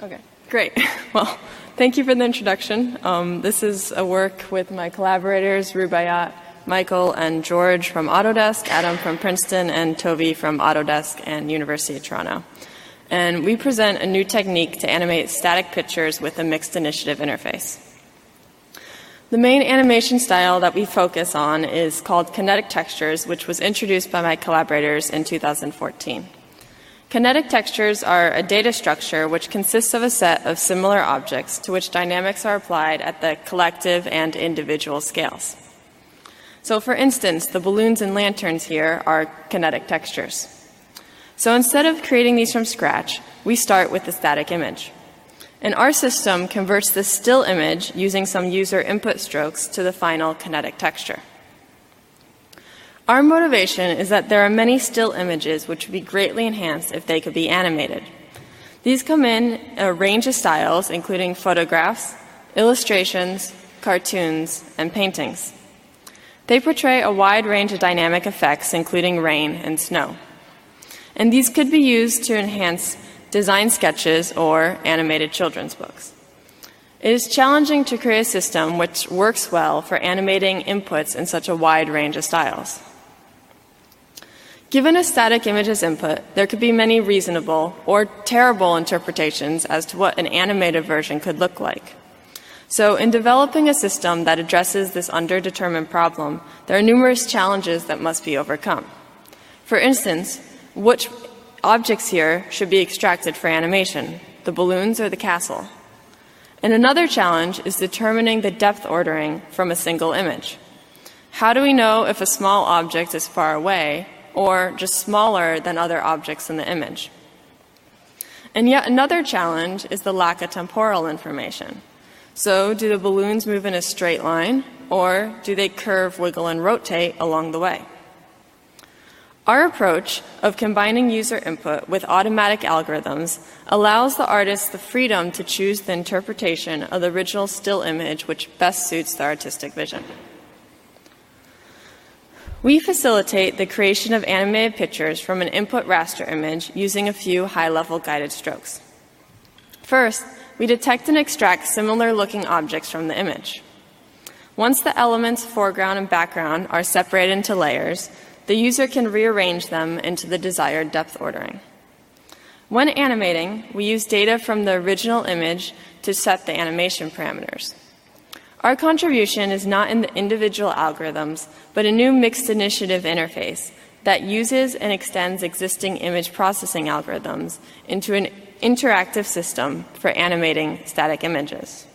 Okay, great. Well, thank you for the introduction. This is a work with my collaborators, Rubaiat, Michael, and George from Autodesk, Adam from Princeton, and Tovi from Autodesk and University of Toronto. And we present a new technique to animate static pictures with a mixed initiative interface. The main animation style that we focus on is called Kinetic Textures, which was introduced by my collaborators in 2014. Kinetic textures are a data structure which consists of a set of similar objects to which dynamics are applied at the collective and individual scales. So for instance, the balloons and lanterns here are kinetic textures. So instead of creating these from scratch, we start with the static image. And our system converts the still image using some user input strokes to the final kinetic texture. Our motivation is that there are many still images which would be greatly enhanced if they could be animated. These come in a range of styles, including photographs, illustrations, cartoons, and paintings. They portray a wide range of dynamic effects, including rain and snow. And these could be used to enhance design sketches or animated children's books. It is challenging to create a system which works well for animating inputs in such a wide range of styles. Given a static image as input, there could be many reasonable or terrible interpretations as to what an animated version could look like. So in developing a system that addresses this underdetermined problem, there are numerous challenges that must be overcome. For instance, which objects here should be extracted for animation, the balloons or the castle? And another challenge is determining the depth ordering from a single image. How do we know if a small object is far away or just smaller than other objects in the image? And yet another challenge is the lack of temporal information. So do the balloons move in a straight line, or do they curve, wiggle, and rotate along the way? Our approach of combining user input with automatic algorithms allows the artist the freedom to choose the interpretation of the original still image which best suits the artistic vision. We facilitate the creation of animated pictures from an input raster image using a few high-level guided strokes. First, we detect and extract similar-looking objects from the image. Once the elements foreground and background are separated into layers, the user can rearrange them into the desired depth ordering. When animating, we use data from the original image to set the animation parameters. Our contribution is not in the individual algorithms, but a new mixed initiative interface that uses and extends existing image processing algorithms into an interactive system for animating static images.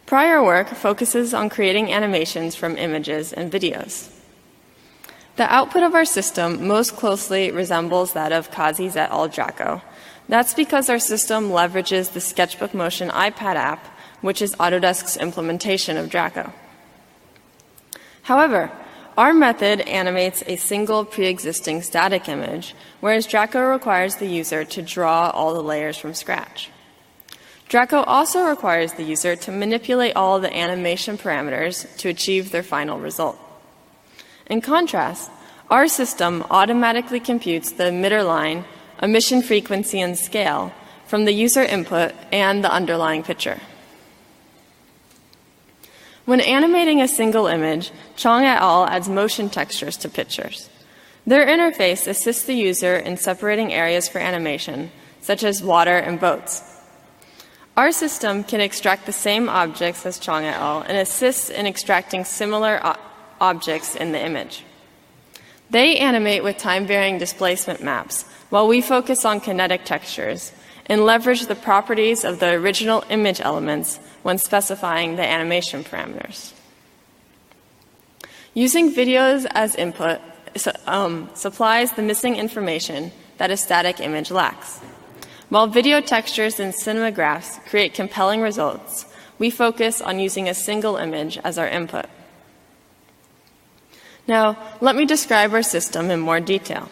Prior work focuses on creating animations from images and videos. The output of our system most closely resembles that of Kazi's et al. Draco. That's because our system leverages the Sketchbook Motion iPad app, which is Autodesk's implementation of Draco. However, our method animates a single pre-existing static image, whereas Draco requires the user to draw all the layers from scratch. Draco also requires the user to manipulate all the animation parameters to achieve their final result. In contrast, our system automatically computes the emitter line, emission frequency, and scale from the user input and the underlying picture. When animating a single image, Chong et al. Adds motion textures to pictures. Their interface assists the user in separating areas for animation, such as water and boats. Our system can extract the same objects as Chong et al. And assists in extracting similar objects in the image. They animate with time-varying displacement maps, while we focus on kinetic textures and leverage the properties of the original image elements when specifying the animation parameters. Using videos as input supplies the missing information that a static image lacks. While video textures and cinemagraphs create compelling results, we focus on using a single image as our input. Now, let me describe our system in more detail.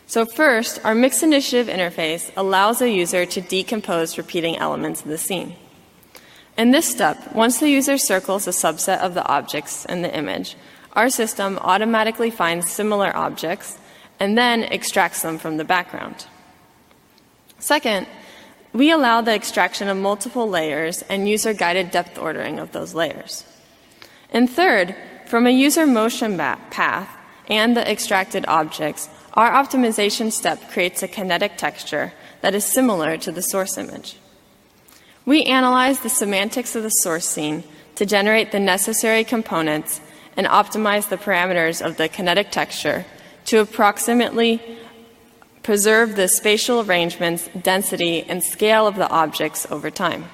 So first, our mixed initiative interface allows a user to decompose repeating elements of the scene. In this step, once the user circles a subset of the objects in the image, our system automatically finds similar objects and then extracts them from the background. Second, we allow the extraction of multiple layers and user-guided depth ordering of those layers. And third, from a user motion path and the extracted objects, our optimization step creates a kinetic texture that is similar to the source image. We analyze the semantics of the source scene to generate the necessary components and optimize the parameters of the kinetic texture to approximately preserve the spatial arrangements, density, and scale of the objects over time.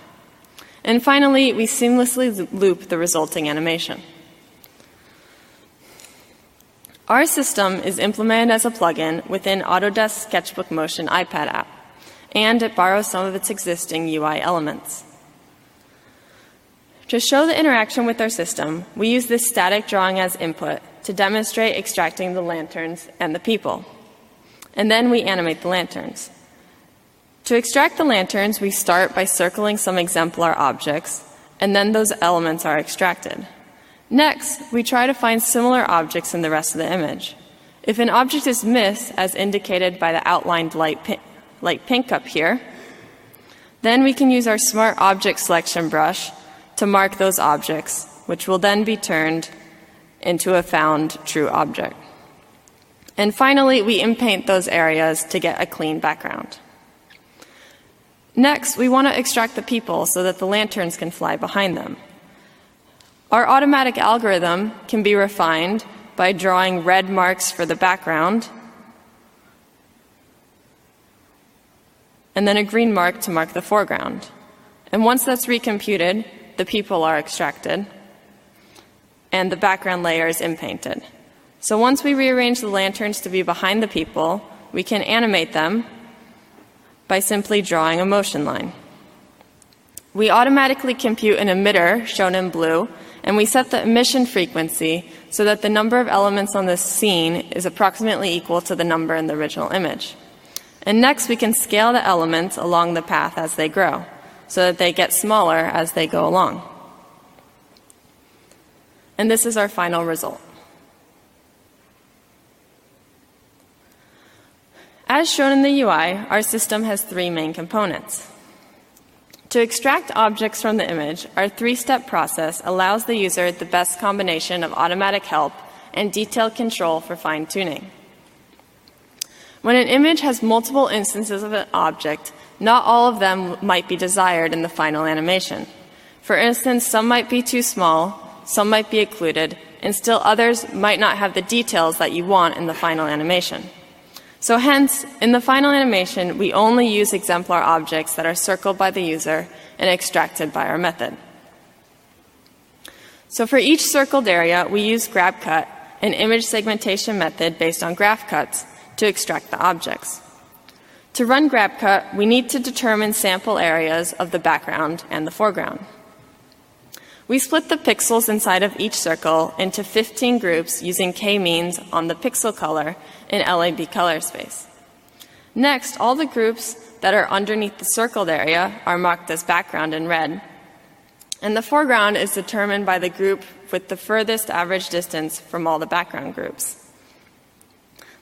And finally, we seamlessly loop the resulting animation. Our system is implemented as a plugin within Autodesk Sketchbook Motion iPad app, and it borrows some of its existing UI elements. To show the interaction with our system, we use this static drawing as input to demonstrate extracting the lanterns and the people. And then we animate the lanterns. To extract the lanterns, we start by circling some exemplar objects, and then those elements are extracted. Next, we try to find similar objects in the rest of the image. If an object is missed, as indicated by the outlined light pink up here, then we can use our Smart Object Selection brush to mark those objects, which will then be turned into a found true object. And finally, we inpaint those areas to get a clean background. Next, we want to extract the people so that the lanterns can fly behind them. Our automatic algorithm can be refined by drawing red marks for the background and then a green mark to mark the foreground. And once that's recomputed, the people are extracted and the background layer is inpainted. So once we rearrange the lanterns to be behind the people, we can animate them by simply drawing a motion line. We automatically compute an emitter, shown in blue, and we set the emission frequency so that the number of elements on this scene is approximately equal to the number in the original image. And next, we can scale the elements along the path as they grow, so that they get smaller as they go along. And this is our final result. As shown in the UI, our system has three main components. To extract objects from the image, our three-step process allows the user the best combination of automatic help and detailed control for fine-tuning. When an image has multiple instances of an object, not all of them might be desired in the final animation. For instance, some might be too small, some might be occluded, and still others might not have the details that you want in the final animation. So hence, in the final animation, we only use exemplar objects that are circled by the user and extracted by our method. So for each circled area, we use GrabCut, an image segmentation method based on graph cuts, to extract the objects. To run GrabCut, we need to determine sample areas of the background and the foreground. We split the pixels inside of each circle into 15 groups using k-means on the pixel color in LAB color space. Next, all the groups that are underneath the circled area are marked as background in red. And the foreground is determined by the group with the furthest average distance from all the background groups.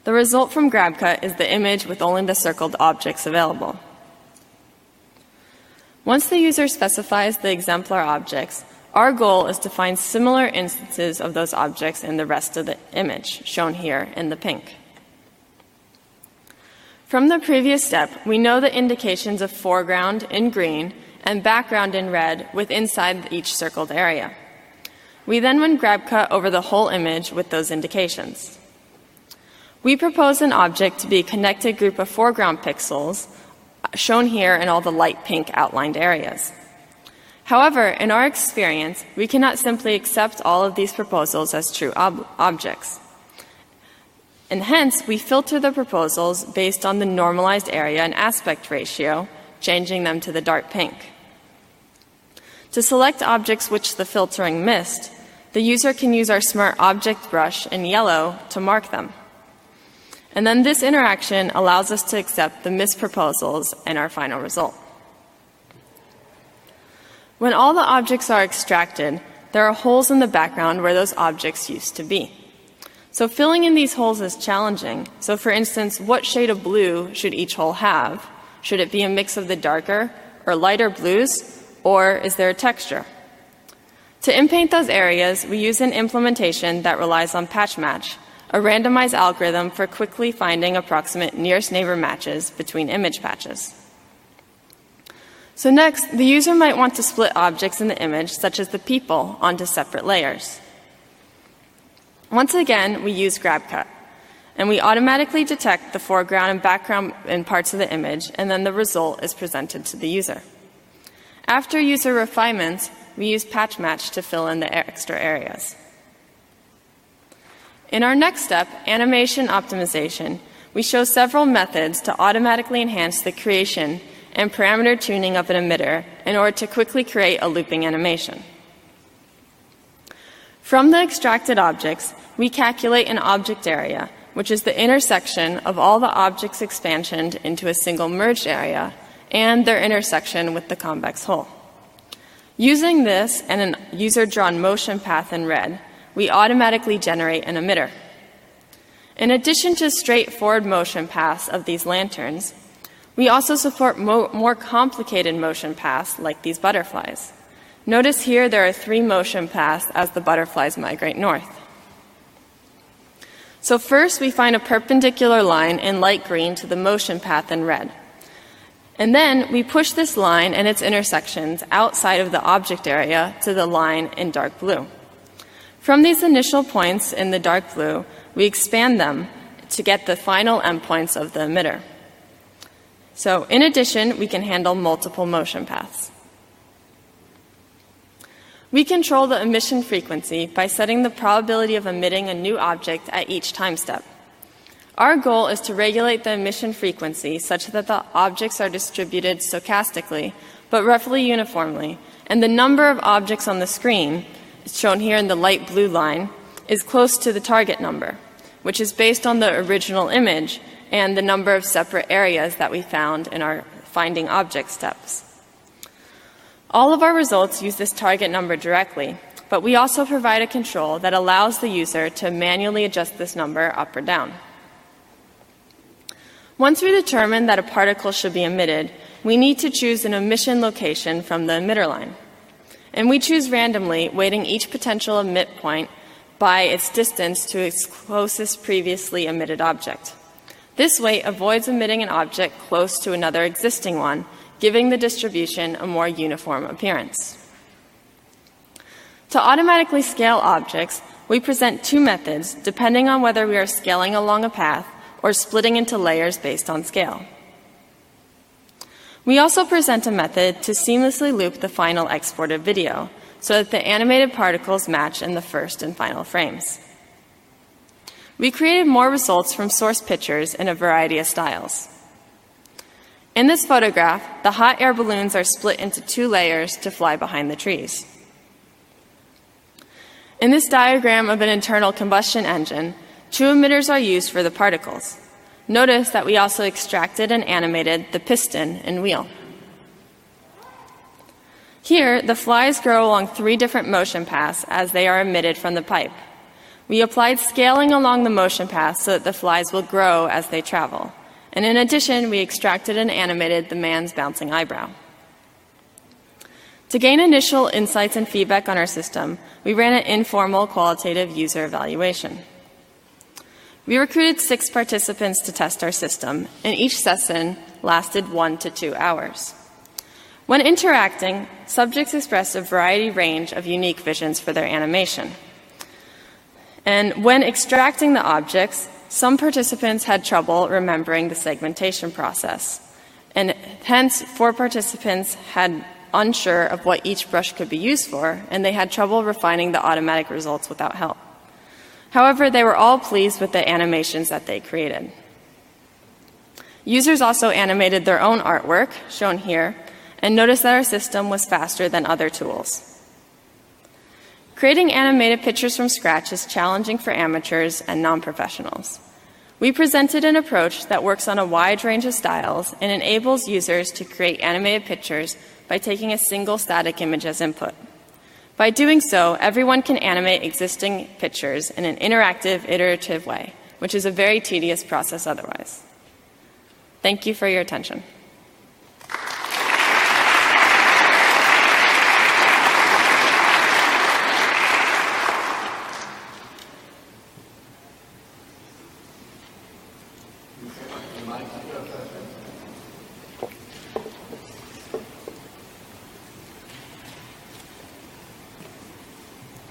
The result from GrabCut is the image with only the circled objects available. Once the user specifies the exemplar objects, our goal is to find similar instances of those objects in the rest of the image, shown here in the pink. From the previous step, we know the indications of foreground in green and background in red with inside each circled area. We then run GrabCut over the whole image with those indications. We propose an object to be a connected group of foreground pixels, shown here in all the light pink outlined areas. However, in our experience, we cannot simply accept all of these proposals as true objects. And hence, we filter the proposals based on the normalized area and aspect ratio, changing them to the dark pink. To select objects which the filtering missed, the user can use our Smart Object brush in yellow to mark them. And then this interaction allows us to accept the missed proposals and our final result. When all the objects are extracted, there are holes in the background where those objects used to be. So filling in these holes is challenging. So for instance, what shade of blue should each hole have? Should it be a mix of the darker or lighter blues, or is there a texture? To inpaint those areas, we use an implementation that relies on patch match, a randomized algorithm for quickly finding approximate nearest neighbor matches between image patches. So next, the user might want to split objects in the image, such as the people, onto separate layers. Once again, we use GrabCut, and we automatically detect the foreground and background in parts of the image, and then the result is presented to the user. After user refinements, we use patch match to fill in the extra areas. In our next step, animation optimization, we show several methods to automatically enhance the creation and parameter tuning of an emitter in order to quickly create a looping animation. From the extracted objects, we calculate an object area, which is the intersection of all the objects expansioned into a single merged area and their intersection with the convex hull. Using this and a user-drawn motion path in red, we automatically generate an emitter. In addition to straightforward motion paths of these lanterns, we also support more complicated motion paths like these butterflies. Notice here there are 3 motion paths as the butterflies migrate north. So first we find a perpendicular line in light green to the motion path in red. And then we push this line and its intersections outside of the object area to the line in dark blue. From these initial points in the dark blue, we expand them to get the final endpoints of the emitter. So in addition, we can handle multiple motion paths. We control the emission frequency by setting the probability of emitting a new object at each time step. Our goal is to regulate the emission frequency such that the objects are distributed stochastically, but roughly uniformly, and the number of objects on the screen, shown here in the light blue line, is close to the target number, which is based on the original image and the number of separate areas that we found in our finding object steps. All of our results use this target number directly, but we also provide a control that allows the user to manually adjust this number up or down. Once we determine that a particle should be emitted, we need to choose an emission location from the emitter line. And we choose randomly, weighting each potential emit point by its distance to its closest previously emitted object. This weight avoids emitting an object close to another existing one, giving the distribution a more uniform appearance. To automatically scale objects, we present 2 methods depending on whether we are scaling along a path or splitting into layers based on scale. We also present a method to seamlessly loop the final exported video so that the animated particles match in the first and final frames. We created more results from source pictures in a variety of styles. In this photograph, the hot air balloons are split into 2 layers to fly behind the trees. In this diagram of an internal combustion engine, 2 emitters are used for the particles. Notice that we also extracted and animated the piston and wheel. Here, the flies grow along 3 different motion paths as they are emitted from the pipe. We applied scaling along the motion path so that the flies will grow as they travel. And in addition, we extracted and animated the man's bouncing eyebrow. To gain initial insights and feedback on our system, we ran an informal qualitative user evaluation. We recruited 6 participants to test our system, and each session lasted 1 to 2 hours. When interacting, subjects expressed a variety range of unique visions for their animation. And when extracting the objects, some participants had trouble remembering the segmentation process. And hence, 4 participants had unsure of what each brush could be used for, and they had trouble refining the automatic results without help. However, they were all pleased with the animations that they created. Users also animated their own artwork, shown here, and noticed that our system was faster than other tools. Creating animated pictures from scratch is challenging for amateurs and non-professionals. We presented an approach that works on a wide range of styles and enables users to create animated pictures by taking a single static image as input. By doing so, everyone can animate existing pictures in an interactive, iterative way, which is a very tedious process otherwise. Thank you for your attention.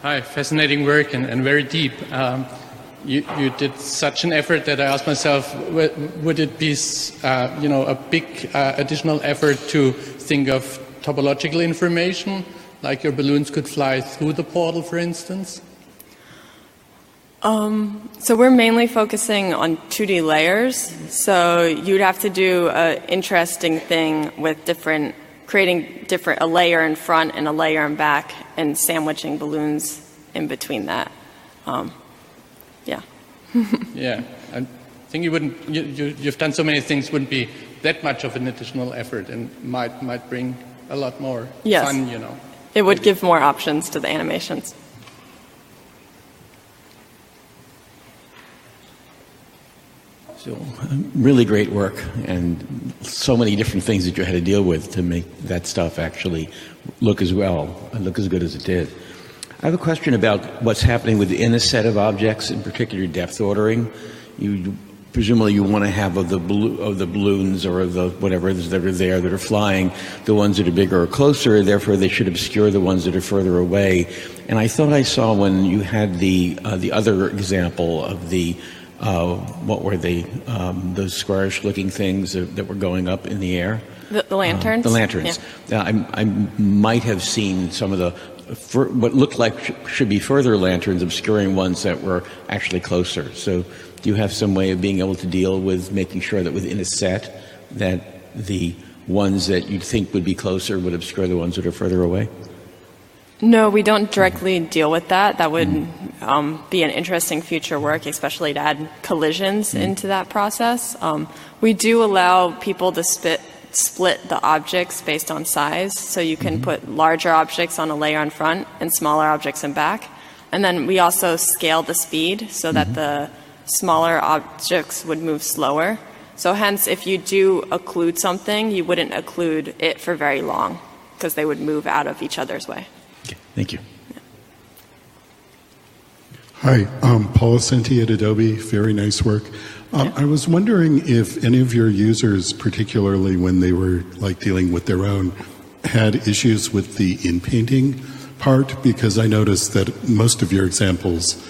Hi, fascinating work and very deep. You did such an effort that I asked myself, would it be, a big additional effort to think of topological information, like your balloons could fly through the portal, for instance? So we're mainly focusing on 2D layers. So you'd have to do an interesting thing with creating a layer in front and a layer in back and sandwiching balloons in between that. Yeah. Yeah, I think you've done so many things, wouldn't be that much of an additional effort and might bring a lot more fun, It would give more options to the animations. So, really great work, and so many different things that you had to deal with to make that stuff actually look as well and look as good as it did. I have a question about what's happening within a set of objects, in particular depth ordering. Presumably you want to have of the balloons or of the whatever that are there that are flying, the ones that are bigger or closer, therefore they should obscure the ones that are further away. And I thought I saw when you had the other example of the what were they? Those squarish-looking things that were going up in the air? The lanterns? The lanterns. Yeah. I might have seen some of the what looked like should be further lanterns obscuring ones that were actually closer. So do you have some way of being able to deal with making sure that within a set that the ones that you'd think would be closer would obscure the ones that are further away? No, we don't directly deal with that. That would be an interesting future work, especially to add collisions into that process. We do allow people to split the objects based on size, so you can put larger objects on a layer in front and smaller objects in back. And then we also scale the speed so that the smaller objects would move slower. So hence, if you do occlude something, you wouldn't occlude it for very long because they would move out of each other's way. Okay, thank you. Hi, Paul Ascenti at Adobe. Very nice work. I was wondering if any of your users, particularly when they were dealing with their own, had issues with the in-painting part, because I noticed that most of your examples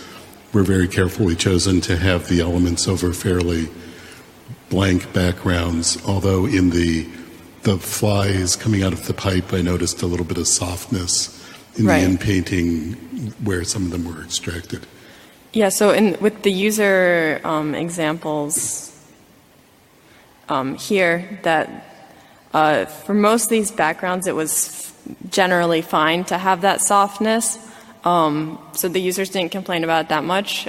were very carefully chosen to have the elements over fairly blank backgrounds, although in the flies coming out of the pipe, I noticed a little bit of softness in the in-painting where some of them were extracted. Yeah, so with the user examples here, that for most of these backgrounds, it was generally fine to have that softness. So the users didn't complain about it that much.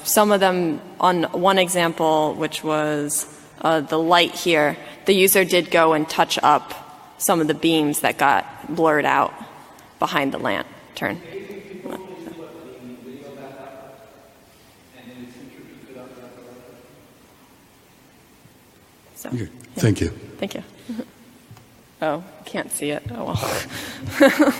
Some of them, on one example, which was the light here, the user did go and touch up some of the beams that got blurred out behind the lantern. So, Okay. Thank you. Thank you. Oh, can't see it. Oh, well.